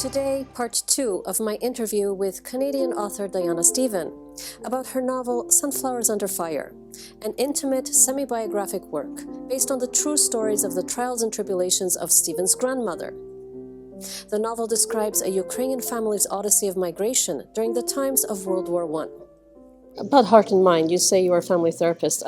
Today, part 2 of my interview with Canadian author Diana Stevan about her novel Sunflowers Under Fire, an intimate, semi-biographic work based on the true stories of the trials and tribulations of Stevan's grandmother. The novel describes a Ukrainian family's odyssey of migration during the times of World War I. About heart and mind, you say you're a family therapist.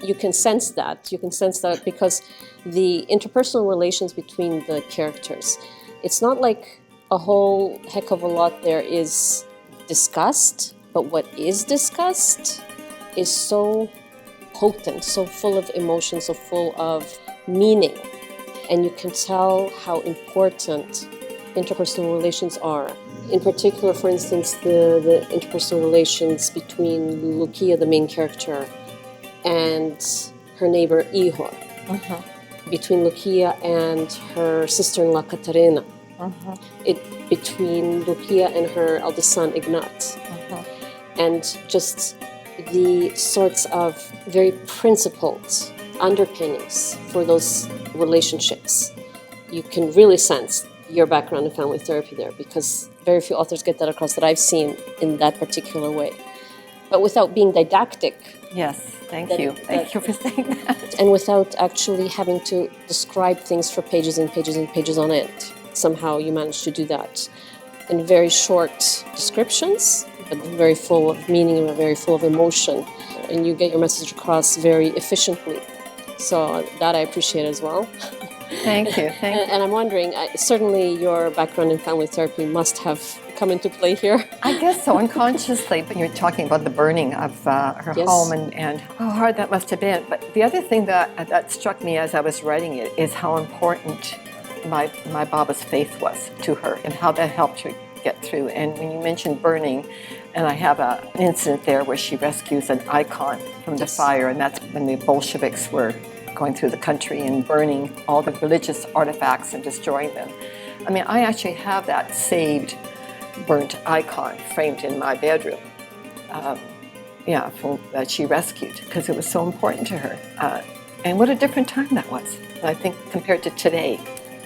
You can sense that. You can sense that because the interpersonal relations between the characters, it's not like a whole heck of a lot there is discussed, but what is discussed is so potent, so full of emotion, so full of meaning. And you can tell how important interpersonal relations are. In particular, for instance, the interpersonal relations between Lukia, the main character, and her neighbor Ihor. Between Lukia and her sister-in-law Katerina. Between Lukia and her eldest son Ignat. And just the sorts of very principled underpinnings for those relationships. You can really sense your background in family therapy there, because very few authors get that across that I've seen in that particular way. But without being didactic. Yes, thank you. Thank you for saying that. And without actually having to describe things for pages and pages and pages on end. Somehow you manage to do that in very short descriptions, but very full of meaning and very full of emotion. And you get your message across very efficiently. So that I appreciate as well. Thank you. And I'm wondering, certainly your background in family therapy must have come into play here. I guess so, unconsciously. But you're talking about the burning of her home and how hard that must have been. But the other thing that struck me as I was writing it is how important my Baba's faith was to her and how that helped her get through. And when you mentioned burning, and I have an incident there where she rescues an icon from the fire, and that's when the Bolsheviks were going through the country and burning all the religious artifacts and destroying them. I mean, I actually have that saved, burnt icon framed in my bedroom. That she rescued, because it was so important to her. And what a different time that was, I think, compared to today.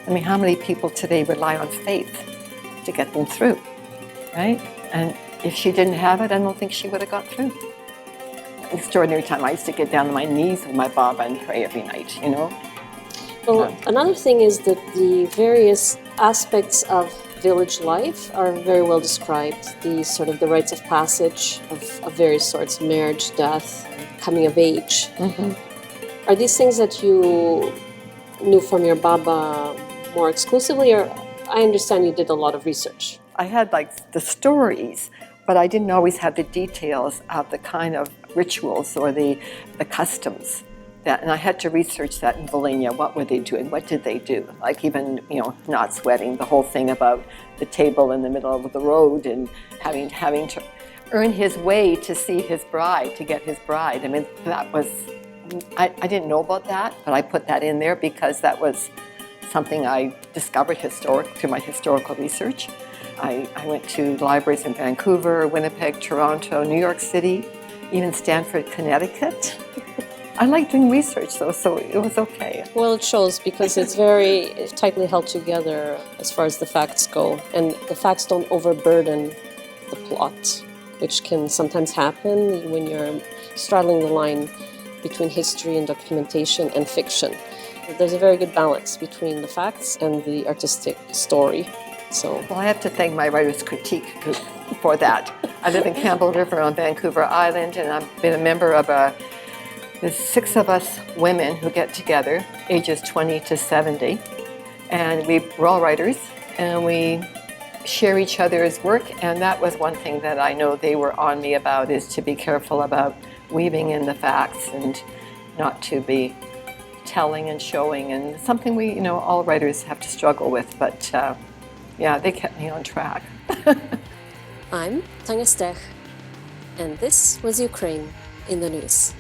I mean, how many people today rely on faith to get them through, right? And if she didn't have it, I don't think she would have got through. Extraordinary time. I used to get down on my knees with my Baba and pray every night, you know? Well, another thing is that the various aspects of village life are very well described. The rites of passage of various sorts, marriage, death, coming of age. Are these things that you knew from your Baba more exclusively, or I understand you did a lot of research? I had like the stories, but I didn't always have the details of the kind of rituals or the customs. And I had to research that in Volhynia. What were they doing? What did they do? Like even, not sweating, the whole thing about the table in the middle of the road and having to earn his way to see his bride, to get his bride. I mean, that was, I didn't know about that, but I put that in there because that was something I discovered through my historical research. I went to libraries in Vancouver, Winnipeg, Toronto, New York City, even Stamford, Connecticut. I like doing research though, so it was okay. Well, it shows because it's very tightly held together as far as the facts go. And the facts don't overburden the plot, which can sometimes happen when you're straddling the line between history and documentation and fiction. There's a very good balance between the facts and the artistic story. Well, I have to thank my writer's critique group for that. I live in Campbell River on Vancouver Island, and I've been a member of there's 6 of us women who get together, ages 20 to 70, and we're all writers, and we share each other's work, and that was one thing that I know they were on me about, is to be careful about weaving in the facts and not to be telling and showing, and something we, all writers have to struggle with, but they kept me on track. I'm Tania Stech, and this was Ukraine in the News.